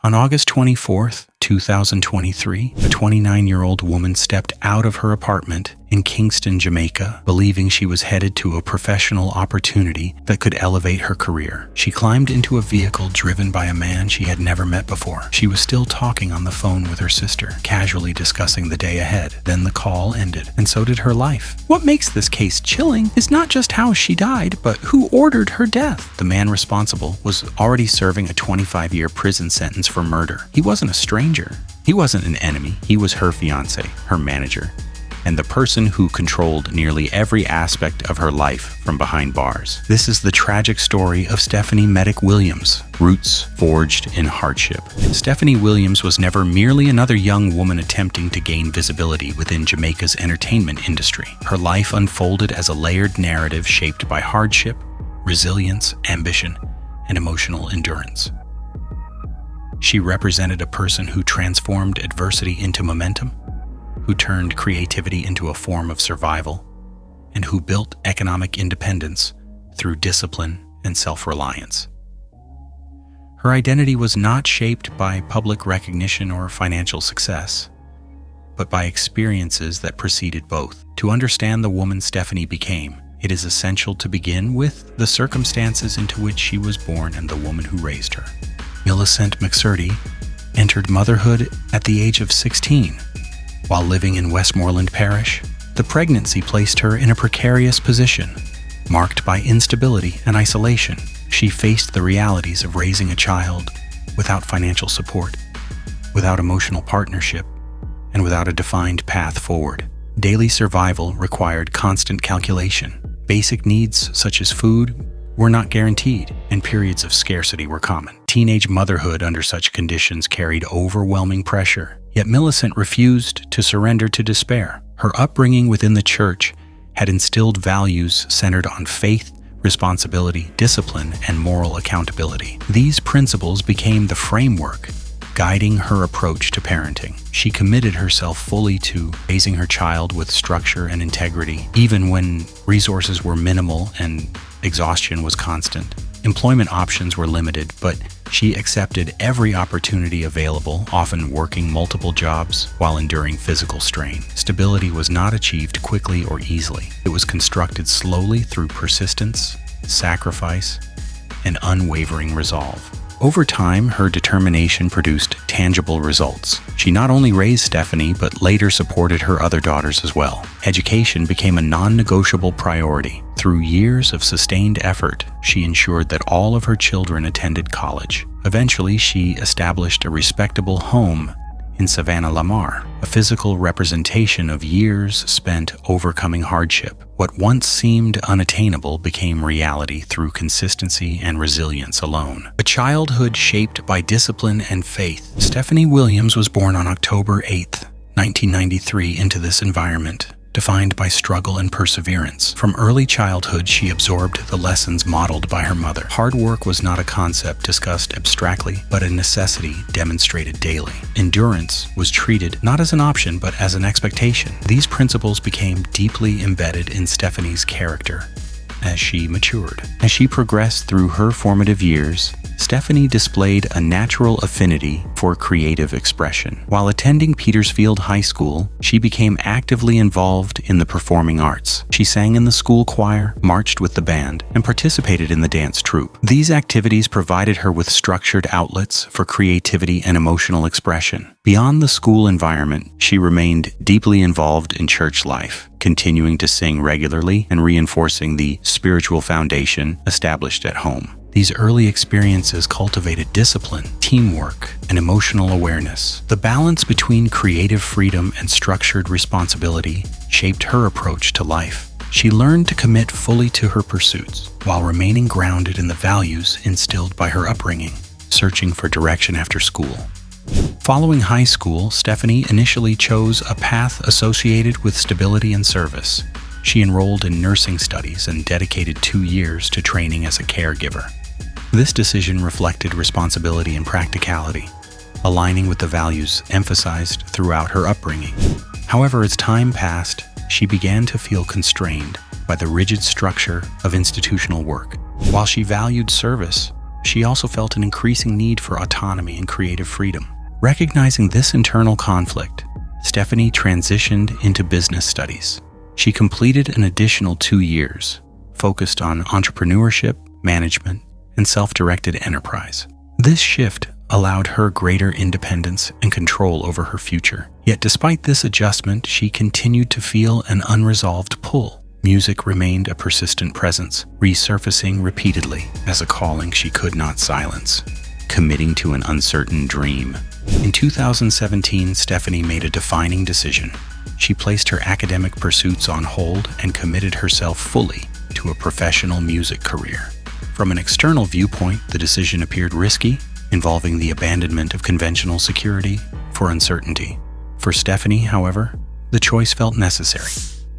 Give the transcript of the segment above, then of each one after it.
On August 24th, 2023, a 29-year-old woman stepped out of her apartment in Kingston, Jamaica, believing she was headed to a professional opportunity that could elevate her career. She climbed into a vehicle driven by a man she had never met before. She was still talking on the phone with her sister, casually discussing the day ahead. Then the call ended, and so did her life. What makes this case chilling is not just how she died, but who ordered her death. The man responsible was already serving a 25-year prison sentence for murder. He wasn't a stranger. He wasn't an enemy. He was her fiancé, her manager, and the person who controlled nearly every aspect of her life from behind bars. This is the tragic story of Stephany Williams, roots forged in hardship. Stephany Williams was never merely another young woman attempting to gain visibility within Jamaica's entertainment industry. Her life unfolded as a layered narrative shaped by hardship, resilience, ambition, and emotional endurance. She represented a person who transformed adversity into momentum, who turned creativity into a form of survival, and who built economic independence through discipline and self-reliance. Her identity was not shaped by public recognition or financial success, but by experiences that preceded both. To understand the woman Stephany became, it is essential to begin with the circumstances into which she was born and the woman who raised her. Millicent McSurdy entered motherhood at the age of 16. While living in Westmoreland Parish, the pregnancy placed her in a precarious position, marked by instability and isolation. She faced the realities of raising a child without financial support, without emotional partnership, and without a defined path forward. Daily survival required constant calculation. Basic needs such as food were not guaranteed, and periods of scarcity were common. Teenage motherhood under such conditions carried overwhelming pressure, yet Millicent refused to surrender to despair. Her upbringing within the church had instilled values centered on faith, responsibility, discipline, and moral accountability. These principles became the framework guiding her approach to parenting. She committed herself fully to raising her child with structure and integrity, even when resources were minimal and exhaustion was constant. Employment options were limited, but she accepted every opportunity available, often working multiple jobs while enduring physical strain. Stability was not achieved quickly or easily. It was constructed slowly through persistence, sacrifice, and unwavering resolve. Over time, her determination produced tangible results. She not only raised Stephany, but later supported her other daughters as well. Education became a non-negotiable priority. Through years of sustained effort, she ensured that all of her children attended college. Eventually, she established a respectable home in Savannah, Lamar, a physical representation of years spent overcoming hardship. What once seemed unattainable became reality through consistency and resilience alone. A childhood shaped by discipline and faith. Stephany Williams was born on October 8, 1993, into this environment, defined by struggle and perseverance. From early childhood, she absorbed the lessons modeled by her mother. Hard work was not a concept discussed abstractly, but a necessity demonstrated daily. Endurance was treated not as an option, but as an expectation. These principles became deeply embedded in Stephany's character as she matured. As she progressed through her formative years, Stephany displayed a natural affinity for creative expression. While attending Petersfield High School, she became actively involved in the performing arts. She sang in the school choir, marched with the band, and participated in the dance troupe. These activities provided her with structured outlets for creativity and emotional expression. Beyond the school environment, she remained deeply involved in church life, continuing to sing regularly and reinforcing the spiritual foundation established at home. These early experiences cultivated discipline, teamwork, and emotional awareness. The balance between creative freedom and structured responsibility shaped her approach to life. She learned to commit fully to her pursuits while remaining grounded in the values instilled by her upbringing, searching for direction after school. Following high school, Stephany initially chose a path associated with stability and service. She enrolled in nursing studies and dedicated 2 years to training as a caregiver. This decision reflected responsibility and practicality, aligning with the values emphasized throughout her upbringing. However, as time passed, she began to feel constrained by the rigid structure of institutional work. While she valued service, she also felt an increasing need for autonomy and creative freedom. Recognizing this internal conflict, Stephany transitioned into business studies. She completed an additional 2 years, focused on entrepreneurship, management, and self-directed enterprise. This shift allowed her greater independence and control over her future. Yet despite this adjustment, she continued to feel an unresolved pull. Music remained a persistent presence, resurfacing repeatedly as a calling she could not silence. Committing to an uncertain dream. In 2017, Stephany made a defining decision. She placed her academic pursuits on hold and committed herself fully to a professional music career. From an external viewpoint, the decision appeared risky, involving the abandonment of conventional security for uncertainty. For Stephany, however, the choice felt necessary.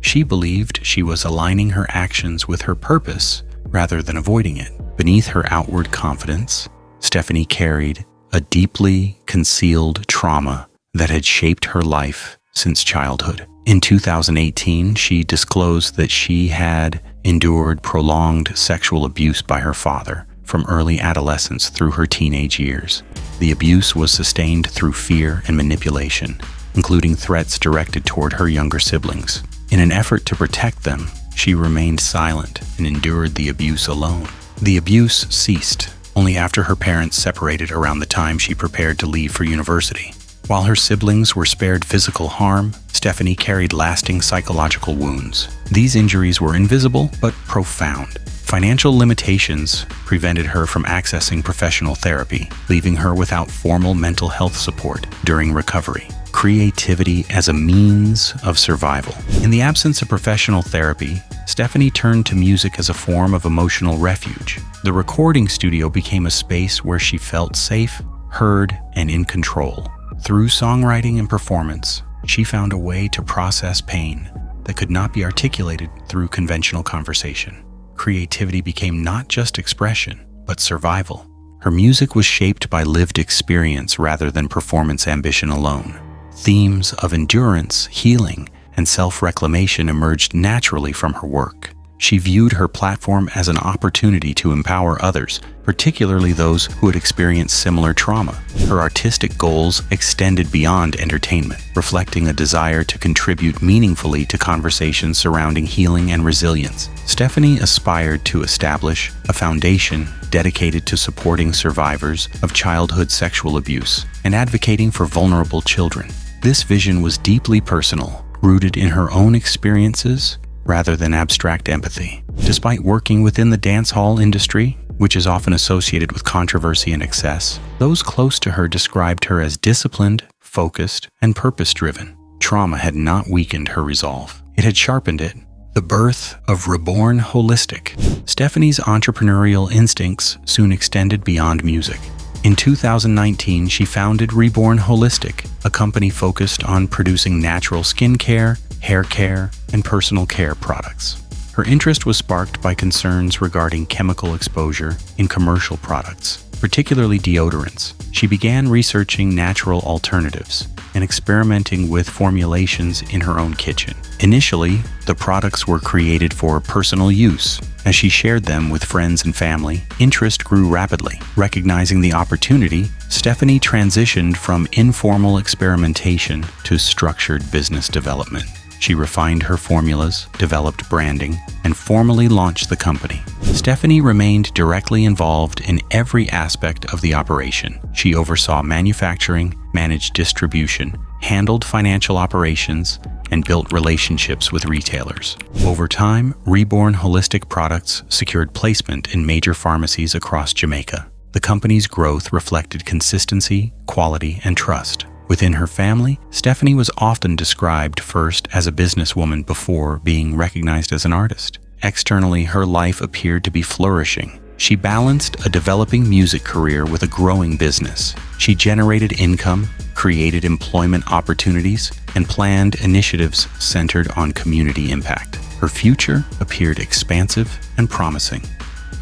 She believed she was aligning her actions with her purpose rather than avoiding it. Beneath her outward confidence, Stephany carried a deeply concealed trauma that had shaped her life since childhood. In 2018, she disclosed that she had endured prolonged sexual abuse by her father from early adolescence through her teenage years. The abuse was sustained through fear and manipulation, including threats directed toward her younger siblings. In an effort to protect them, she remained silent and endured the abuse alone. The abuse ceased only after her parents separated around the time she prepared to leave for university. While her siblings were spared physical harm, Stephany carried lasting psychological wounds. These injuries were invisible but profound. Financial limitations prevented her from accessing professional therapy, leaving her without formal mental health support during recovery. Creativity as a means of survival. In the absence of professional therapy, Stephany turned to music as a form of emotional refuge. The recording studio became a space where she felt safe, heard, and in control. Through songwriting and performance, she found a way to process pain that could not be articulated through conventional conversation. Creativity became not just expression, but survival. Her music was shaped by lived experience rather than performance ambition alone. Themes of endurance, healing, and self-reclamation emerged naturally from her work. She viewed her platform as an opportunity to empower others, particularly those who had experienced similar trauma. Her artistic goals extended beyond entertainment, reflecting a desire to contribute meaningfully to conversations surrounding healing and resilience. Stephany aspired to establish a foundation dedicated to supporting survivors of childhood sexual abuse and advocating for vulnerable children. This vision was deeply personal, rooted in her own experiences rather than abstract empathy. Despite working within the dancehall industry, which is often associated with controversy and excess, those close to her described her as disciplined, focused, and purpose-driven. Trauma had not weakened her resolve. It had sharpened it. The birth of Reborn Holistic. Stephany's entrepreneurial instincts soon extended beyond music. In 2019, she founded Reborn Holistic, a company focused on producing natural skincare, hair care, and personal care products. Her interest was sparked by concerns regarding chemical exposure in commercial products, particularly deodorants. She began researching natural alternatives and experimenting with formulations in her own kitchen. Initially, the products were created for personal use. As she shared them with friends and family, interest grew rapidly. Recognizing the opportunity, Stephany transitioned from informal experimentation to structured business development. She refined her formulas, developed branding, and formally launched the company. Stephany remained directly involved in every aspect of the operation. She oversaw manufacturing, managed distribution, handled financial operations, and built relationships with retailers. Over time, Reborn Holistic products secured placement in major pharmacies across Jamaica. The company's growth reflected consistency, quality, and trust. Within her family, Stephany was often described first as a businesswoman before being recognized as an artist. Externally, her life appeared to be flourishing. She balanced a developing music career with a growing business. She generated income, created employment opportunities, and planned initiatives centered on community impact. Her future appeared expansive and promising.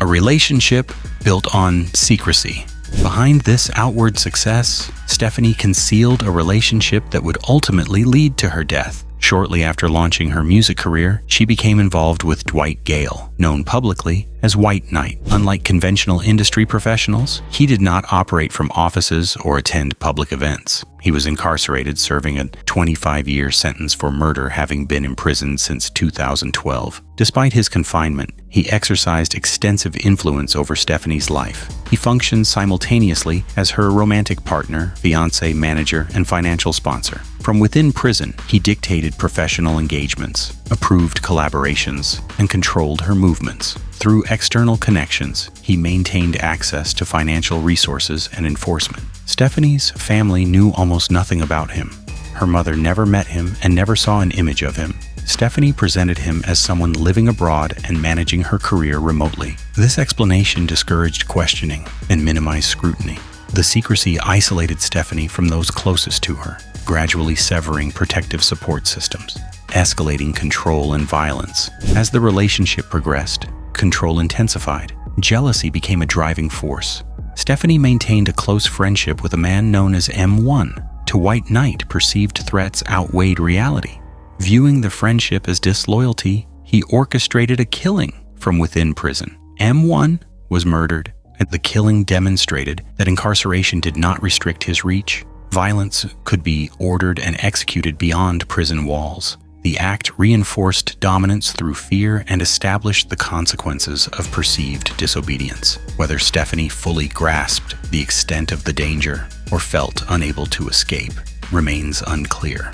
A relationship built on secrecy. Behind this outward success, Stephany concealed a relationship that would ultimately lead to her death. Shortly after launching her music career, she became involved with Dwight Gale, known publicly as White Knight. Unlike conventional industry professionals, he did not operate from offices or attend public events. He was incarcerated, serving a 25-year sentence for murder, having been imprisoned since 2012. Despite his confinement, he exercised extensive influence over Stephany's life. He functioned simultaneously as her romantic partner, fiancé, manager, and financial sponsor. From within prison, he dictated professional engagements, approved collaborations, and controlled her movements. Through external connections, he maintained access to financial resources and enforcement. Stephany's family knew almost nothing about him. Her mother never met him and never saw an image of him. Stephany presented him as someone living abroad and managing her career remotely. This explanation discouraged questioning and minimized scrutiny. The secrecy isolated Stephany from those closest to her, gradually severing protective support systems, escalating control and violence. As the relationship progressed, control intensified. Jealousy became a driving force. Stephany maintained a close friendship with a man known as M1. To White Knight, perceived threats outweighed reality. Viewing the friendship as disloyalty, he orchestrated a killing from within prison. M1 was murdered, and the killing demonstrated that incarceration did not restrict his reach. Violence could be ordered and executed beyond prison walls. The act reinforced dominance through fear and established the consequences of perceived disobedience. Whether Stephany fully grasped the extent of the danger or felt unable to escape remains unclear.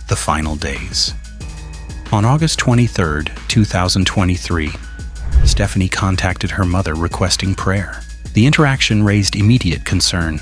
The final days. On August 23, 2023, Stephany contacted her mother requesting prayer. The interaction raised immediate concern.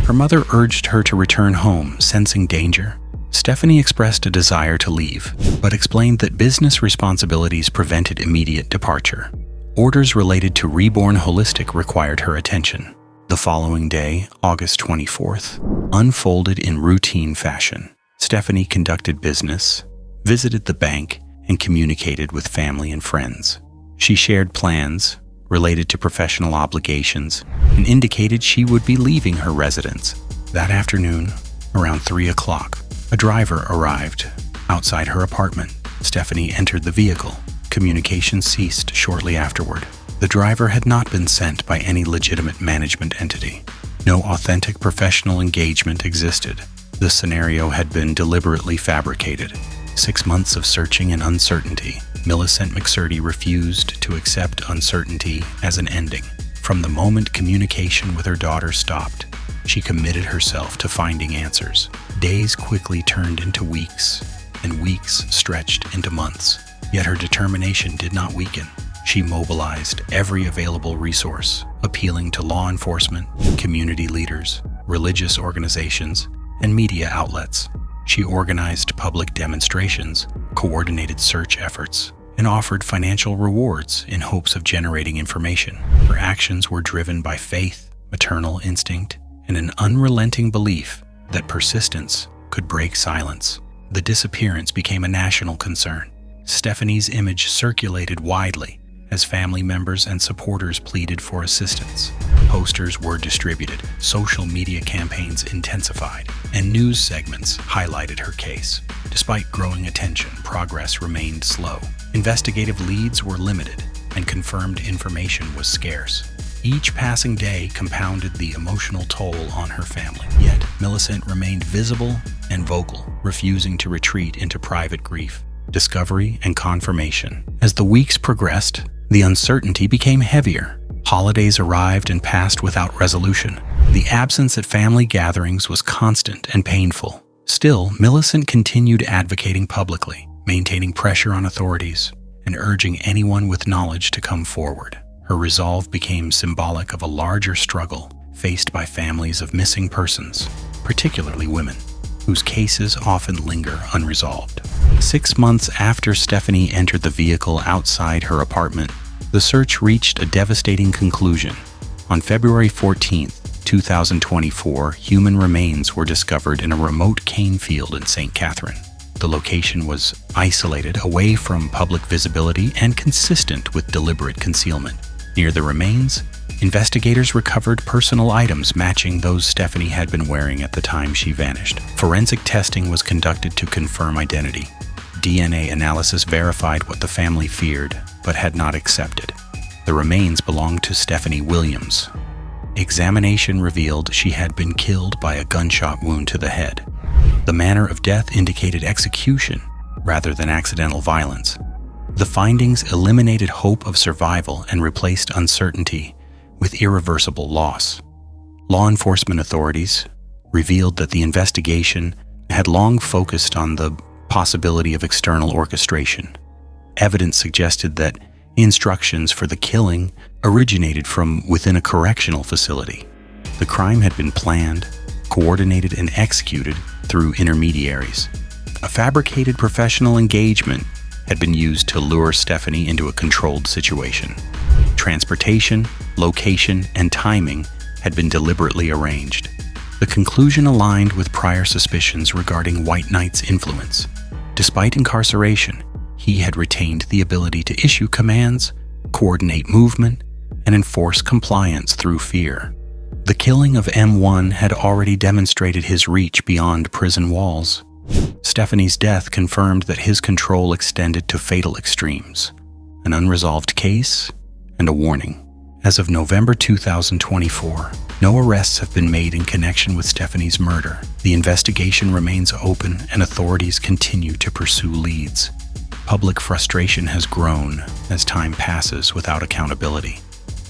Her mother urged her to return home, sensing danger. Stephany expressed a desire to leave, but explained that business responsibilities prevented immediate departure. Orders related to Reborn Holistic required her attention. The following day, August 24th, unfolded in routine fashion. Stephany conducted business, visited the bank, and communicated with family and friends. She shared plans related to professional obligations and indicated she would be leaving her residence. That afternoon, around 3 o'clock, a driver arrived outside her apartment. Stephany entered the vehicle. Communication ceased shortly afterward. The driver had not been sent by any legitimate management entity. No authentic professional engagement existed. The scenario had been deliberately fabricated. 6 months of searching and uncertainty. Millicent McCurdy refused to accept uncertainty as an ending. From the moment communication with her daughter stopped, she committed herself to finding answers. Days quickly turned into weeks, and weeks stretched into months. Yet her determination did not weaken. She mobilized every available resource, appealing to law enforcement, community leaders, religious organizations, and media outlets. She organized public demonstrations, coordinated search efforts, and offered financial rewards in hopes of generating information. Her actions were driven by faith, maternal instinct, and an unrelenting belief that persistence could break silence. The disappearance became a national concern. Stephany's image circulated widely as family members and supporters pleaded for assistance. Posters were distributed, social media campaigns intensified, and news segments highlighted her case. Despite growing attention, progress remained slow. Investigative leads were limited, and confirmed information was scarce. Each passing day compounded the emotional toll on her family. Yet, Millicent remained visible and vocal, refusing to retreat into private grief, discovery, and confirmation. As the weeks progressed, the uncertainty became heavier. Holidays arrived and passed without resolution. The absence at family gatherings was constant and painful. Still, Millicent continued advocating publicly, maintaining pressure on authorities, and urging anyone with knowledge to come forward. Her resolve became symbolic of a larger struggle faced by families of missing persons, particularly women, whose cases often linger unresolved. 6 months after Stephany entered the vehicle outside her apartment, the search reached a devastating conclusion. On February 14, 2024, human remains were discovered in a remote cane field in St. Catherine. The location was isolated, away from public visibility, and consistent with deliberate concealment. Near the remains, investigators recovered personal items matching those Stephany had been wearing at the time she vanished. Forensic testing was conducted to confirm identity. DNA analysis verified what the family feared but had not accepted. The remains belonged to Stephany Williams. Examination revealed she had been killed by a gunshot wound to the head. The manner of death indicated execution rather than accidental violence. The findings eliminated hope of survival and replaced uncertainty with irreversible loss. Law enforcement authorities revealed that the investigation had long focused on the possibility of external orchestration. Evidence suggested that instructions for the killing originated from within a correctional facility. The crime had been planned, coordinated, and executed through intermediaries. A fabricated professional engagement had been used to lure Stephany into a controlled situation. Transportation, location, and timing had been deliberately arranged. The conclusion aligned with prior suspicions regarding White Knight's influence. Despite incarceration, he had retained the ability to issue commands, coordinate movement, and enforce compliance through fear. The killing of M1 had already demonstrated his reach beyond prison walls. Stephany's death confirmed that his control extended to fatal extremes, an unresolved case, and a warning. As of November 2024, no arrests have been made in connection with Stephany's murder. The investigation remains open and authorities continue to pursue leads. Public frustration has grown as time passes without accountability.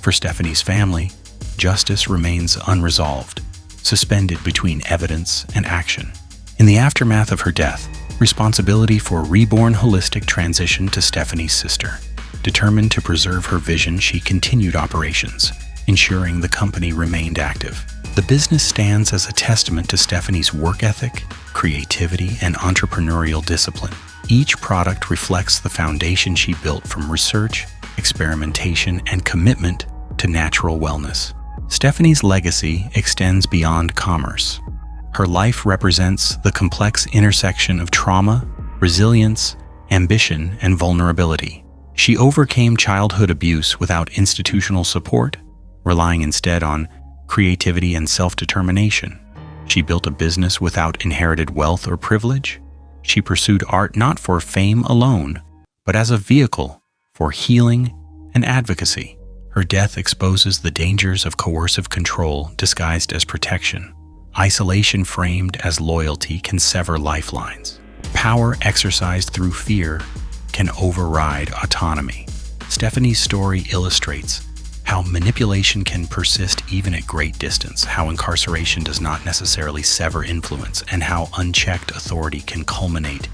For Stephany's family, justice remains unresolved, suspended between evidence and action. In the aftermath of her death, responsibility for reborn holistic transitioned to Stephany's sister. Determined to preserve her vision, she continued operations, ensuring the company remained active. The business stands as a testament to Stephany's work ethic, creativity, and entrepreneurial discipline. Each product reflects the foundation she built from research, experimentation, and commitment to natural wellness. Stephany's legacy extends beyond commerce. Her life represents the complex intersection of trauma, resilience, ambition, and vulnerability. She overcame childhood abuse without institutional support, relying instead on creativity and self-determination. She built a business without inherited wealth or privilege. She pursued art not for fame alone, but as a vehicle for healing and advocacy. Her death exposes the dangers of coercive control disguised as protection. Isolation framed as loyalty can sever lifelines. Power exercised through fear can override autonomy. Stephany's story illustrates how manipulation can persist even at great distance, how incarceration does not necessarily sever influence, and how unchecked authority can culminate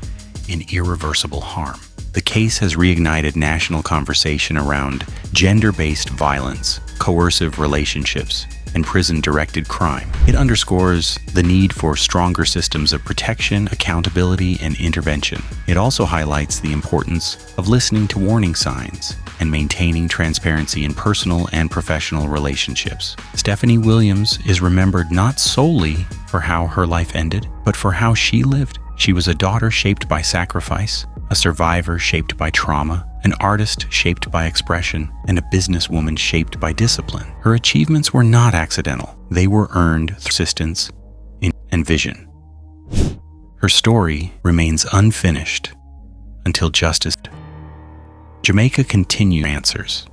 in irreversible harm. The case has reignited national conversation around gender-based violence, coercive relationships, and prison-directed crime. It underscores the need for stronger systems of protection, accountability, and intervention. It also highlights the importance of listening to warning signs and maintaining transparency in personal and professional relationships. Stephany Williams is remembered not solely for how her life ended, but for how she lived. She was a daughter shaped by sacrifice, a survivor shaped by trauma, an artist shaped by expression, and a businesswoman shaped by discipline. Her achievements were not accidental. They were earned through persistence and vision. Her story remains unfinished until justice. Jamaica continues answers.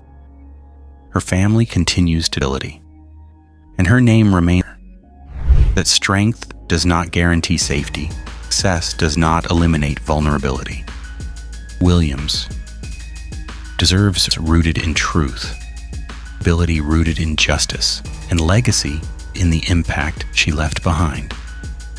Her family continues stability, and her name remains. That strength does not guarantee safety. Success does not eliminate vulnerability. Williams deserves rooted in truth, ability rooted in justice, and legacy in the impact she left behind.